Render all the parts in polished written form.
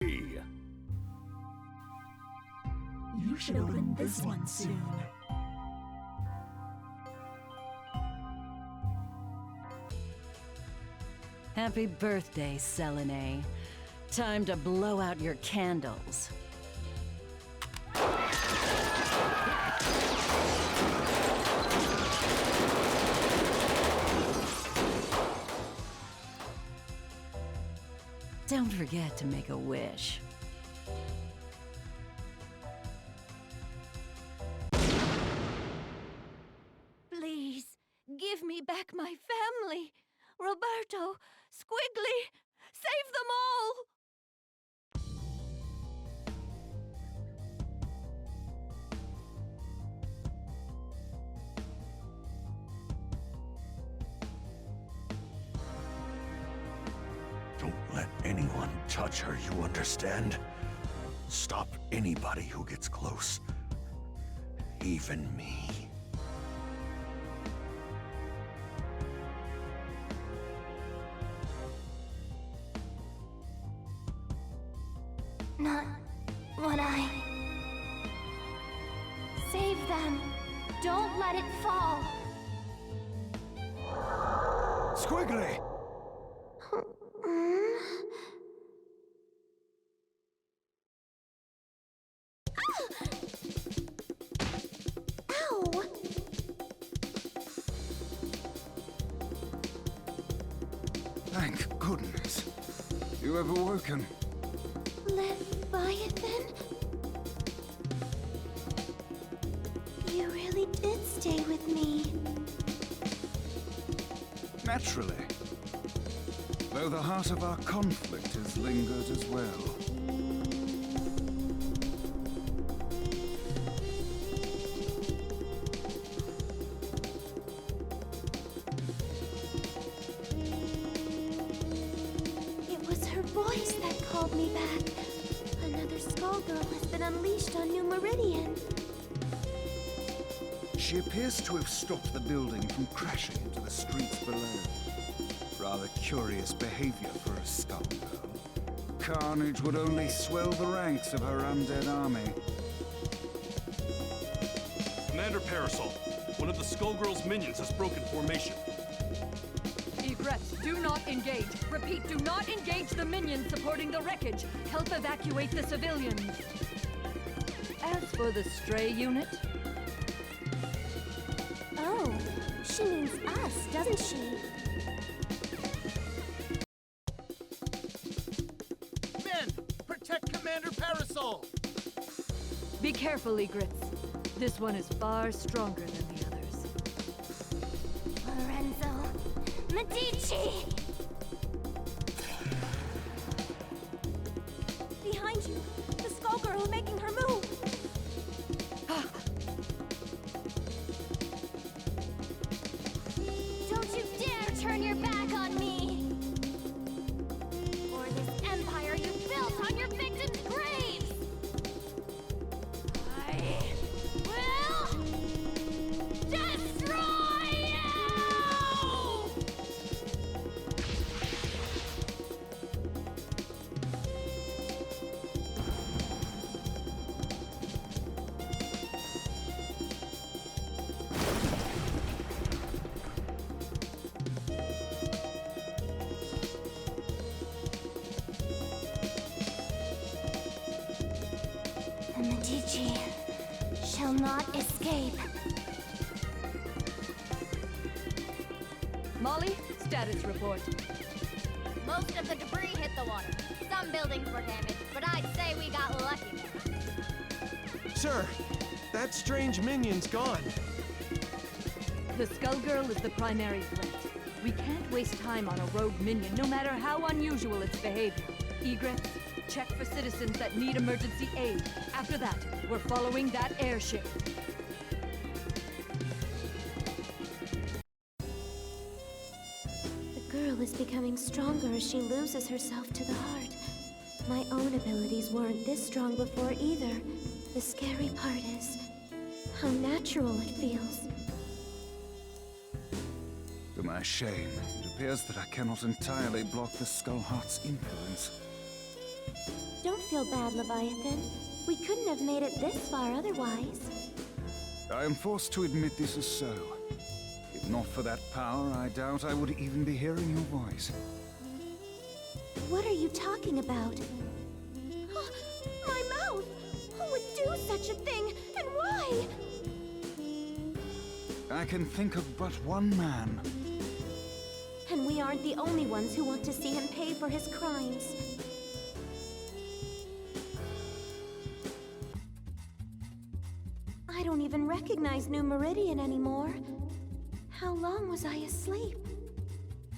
You should open this one soon. Happy birthday, Selene. Time to blow out your candles. Don't forget to make a wish. Please, give me back my family. Roberto, Squiggly, save them all! Don't let anyone touch her, you understand? Stop anybody who gets close. Even me. Not what I... Save them! Don't let it fall! Squiggly! Ow! Thank goodness. You have awoken. Leviathan? You really did stay with me. Naturally. Though the heart of our conflict has lingered as well. It was her voice that called me back. Another skullgirl has been unleashed on New Meridian. She appears to have stopped the building from crashing into the streets below. Rather curious behavior for a skullgirl. Carnage would only swell the ranks of her undead army. Commander Parasol, one of the Skullgirls' minions has broken formation. Egress, do not engage. Repeat, do not engage the minions supporting the wreckage. Help evacuate the civilians. As for the stray unit... Oh, she means us, doesn't she? Men, protect Commander Parasol! Be careful, Egress. This one is far stronger than the others. Lorenzo, Medici! Behind you, the skullgirl making her move. Don't you dare turn your back on me! Or this empire you built on your victims' graves! I will destroy you! The Medici shall not escape. Molly, status report. Most of the debris hit the water. Some buildings were damaged, but I'd say we got lucky there. Sir, that strange minion's gone. The Skullgirl is the primary threat. We can't waste time on a rogue minion, no matter how unusual its behavior. Egress, check for citizens that need emergency aid. After that, we're following that airship. The girl is becoming stronger as she loses herself to the heart. My own abilities weren't this strong before either. The scary part is how natural it feels. To my shame, it appears that I cannot entirely block the Skullheart's influence. Don't feel bad, Leviathan. We couldn't have made it this far otherwise. I am forced to admit this is so. If not for that power, I doubt I would even be hearing your voice. What are you talking about? My mouth! Who would do such a thing, and why? I can think of but one man. And we aren't the only ones who want to see him pay for his crimes. I don't even recognize New Meridian anymore. How long was I asleep?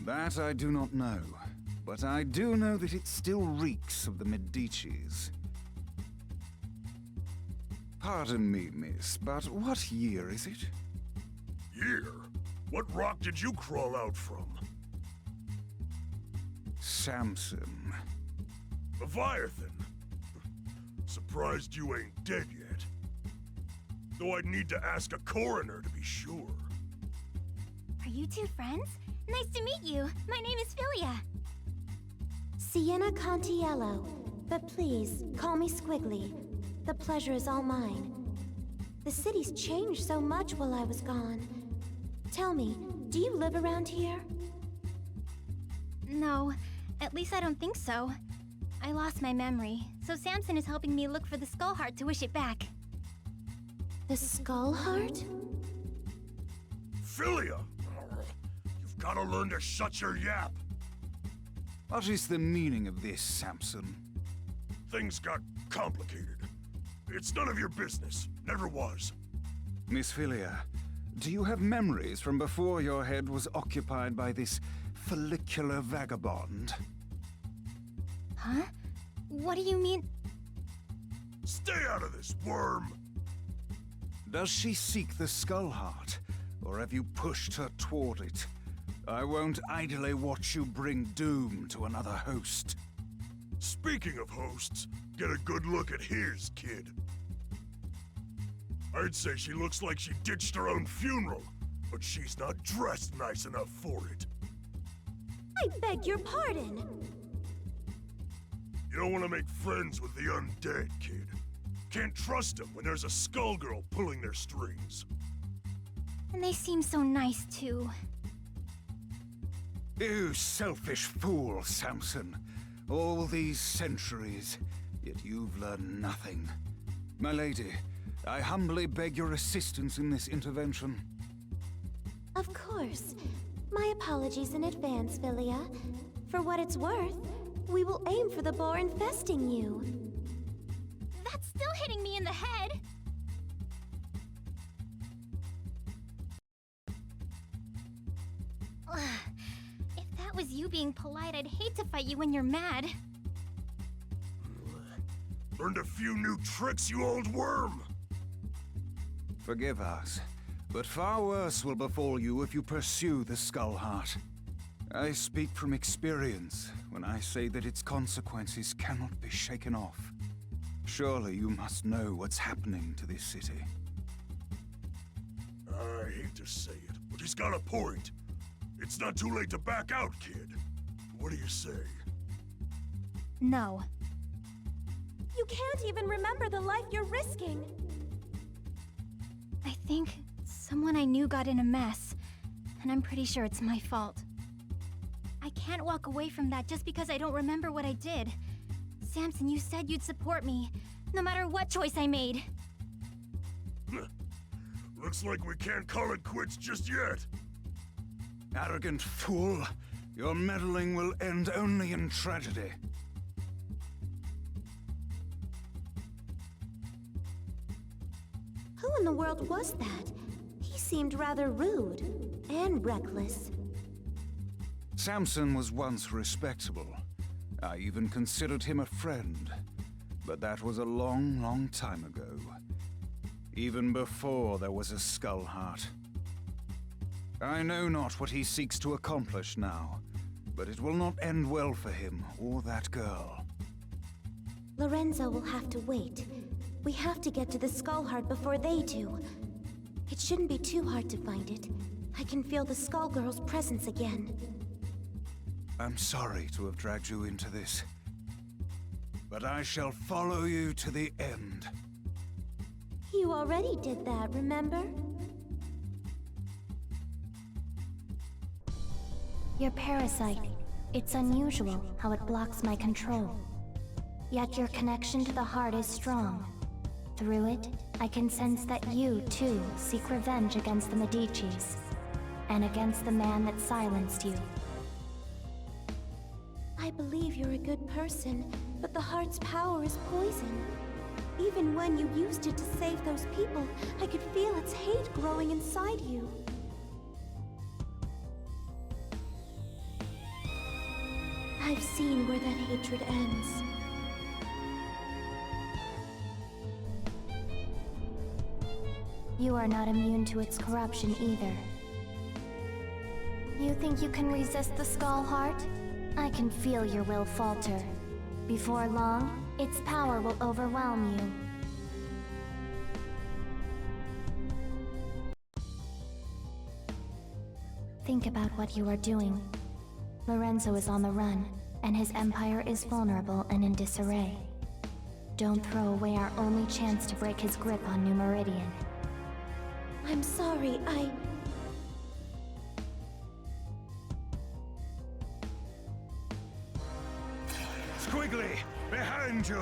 That I do not know, but I do know that it still reeks of the Medicis. Pardon me, miss, but what year is it? Year? What rock did you crawl out from? Samson. Leviathan? Surprised you ain't dead yet. Though I'd need to ask a coroner to be sure. Are you two friends? Nice to meet you. My name is Philia. Sienna Contiello. But please, call me Squiggly. The pleasure is all mine. The city's changed so much while I was gone. Tell me, do you live around here? No, at least I don't think so. I lost my memory, so Samson is helping me look for the skull heart to wish it back. The skull heart? Philia! You've gotta learn to shut your yap. What is the meaning of this, Samson? Things got complicated. It's none of your business. Never was. Miss Philia, do you have memories from before your head was occupied by this follicular vagabond? Huh? What do you mean? Stay out of this, worm! Does she seek the skull heart, or have you pushed her toward it? I won't idly watch you bring doom to another host. Speaking of hosts, get a good look at his, kid. I'd say she looks like she ditched her own funeral, but she's not dressed nice enough for it. I beg your pardon. You don't want to make friends with the undead, kid. Can't trust them when there's a skullgirl pulling their strings. And they seem so nice, too. You selfish fool, Samson. All these centuries, yet you've learned nothing. My lady, I humbly beg your assistance in this intervention. Of course. My apologies in advance, Philia. For what it's worth, we will aim for the boar infesting you. That's still hitting me in the head! Ugh. If that was you being polite, I'd hate to fight you when you're mad. Learned a few new tricks, you old worm! Forgive us, but far worse will befall you if you pursue the skull heart. I speak from experience when I say that its consequences cannot be shaken off. Surely you must know what's happening to this city. I hate to say it, but he's got a point. It's not too late to back out, kid. What do you say? No. You can't even remember the life you're risking. I think someone I knew got in a mess, and I'm pretty sure it's my fault. I can't walk away from that just because I don't remember what I did. Samson, you said you'd support me, no matter what choice I made. Looks like we can't call it quits just yet. Arrogant fool! Your meddling will end only in tragedy. Who in the world was that? He seemed rather rude and reckless. Samson was once respectable. I even considered him a friend. But that was a long, long time ago. Even before there was a skull heart. I know not what he seeks to accomplish now, but it will not end well for him or that girl. Lorenzo will have to wait. We have to get to the skull heart before they do. It shouldn't be too hard to find it. I can feel the Skullgirls' presence again. I'm sorry to have dragged you into this. but I shall follow you to the end. You already did that, remember? Your parasite. It's unusual how it blocks my control. Yet your connection to the heart is strong. Through it, I can sense that you, too, seek revenge against the Medicis. And against the man that silenced you. I believe you're a good person, but the heart's power is poison. Even when you used it to save those people, I could feel its hate growing inside you. I've seen where that hatred ends. You are not immune to its corruption either. You think you can resist the Skull Heart? I can feel your will falter. Before long, its power will overwhelm you. Think about what you are doing. Lorenzo is on the run, and his empire is vulnerable and in disarray. Don't throw away our only chance to break his grip on New Meridian. I'm sorry, Squiggly, behind you!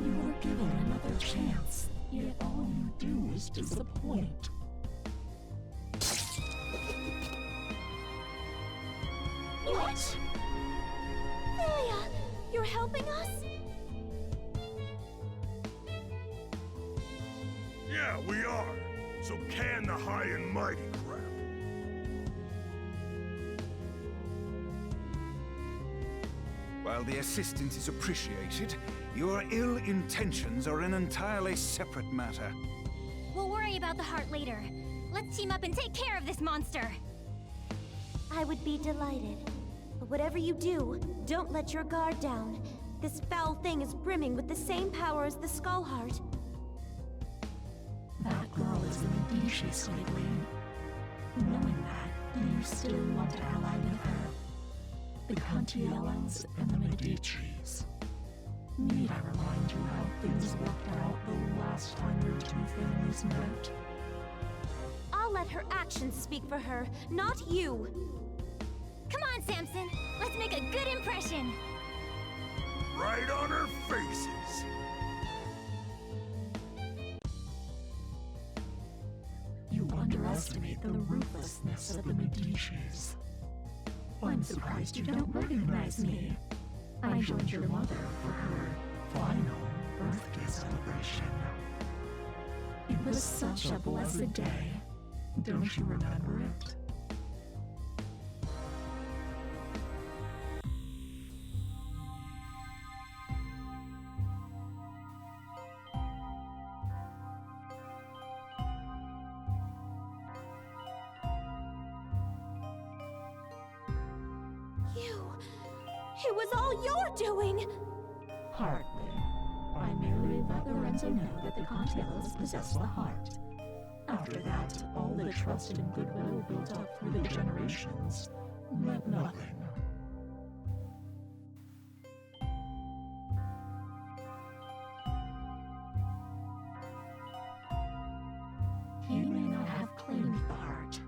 You were given another chance, yet all you do is disappoint. What? Philia, you're helping us? Yeah, we are. So can the high and mighty crap. While the assistance is appreciated, your ill intentions are an entirely separate matter. We'll worry about the heart later. Let's team up and take care of this monster! I would be delighted. But whatever you do, don't let your guard down. This foul thing is brimming with the same power as the Skull Heart. That girl is the Medici, Squiggly. Knowing that, do you still want to ally with her? The Contiellos and the Medicis. Need I remind you how things worked out the last time your two families met? I'll let her actions speak for her, not you! Come on, Samson! Let's make a good impression! Right on her faces! You underestimate the ruthlessness of the Medicis. I'm surprised you don't recognize me. I joined your mother for her final birthday celebration. It was such a blessed day. Don't you remember it? It was all your doing! Hardly. I merely let Lorenzo know that the Contiellos possess the heart. After that, all the trust and goodwill built up through the generations meant nothing. He may not have claimed the heart,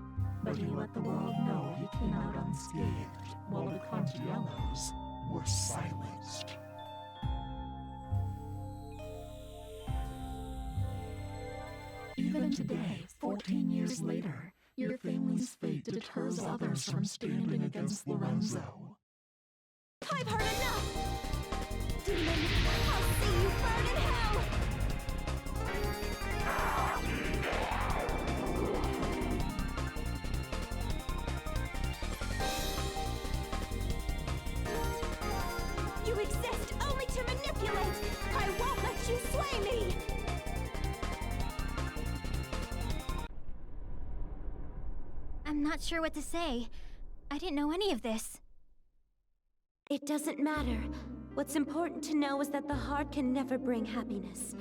but he let the world know he came out unscathed, while the Contiellos were silenced. Even today, 14 years later, your family's fate deters others from standing against Lorenzo. I've heard enough! Demon, I'll see you burn in hell! You exist only to manipulate! I won't let you slay me! I'm not sure what to say. I didn't know any of this. It doesn't matter. What's important to know is that the heart can never bring happiness.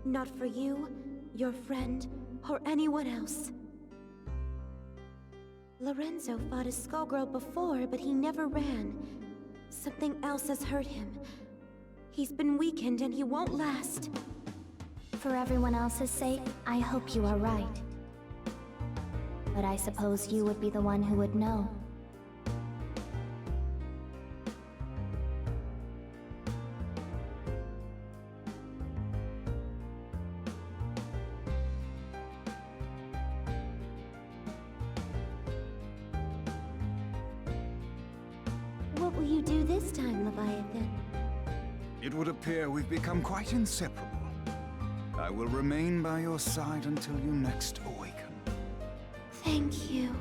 Not for you, your friend, or anyone else. Lorenzo fought a skullgirl before, but he never ran. Something else has hurt him. He's been weakened and he won't last. For everyone else's sake, I hope you are right. But I suppose you would be the one who would know. What will you do this time, Leviathan? It would appear we've become quite inseparable. I will remain by your side until you next awaken. Thank you.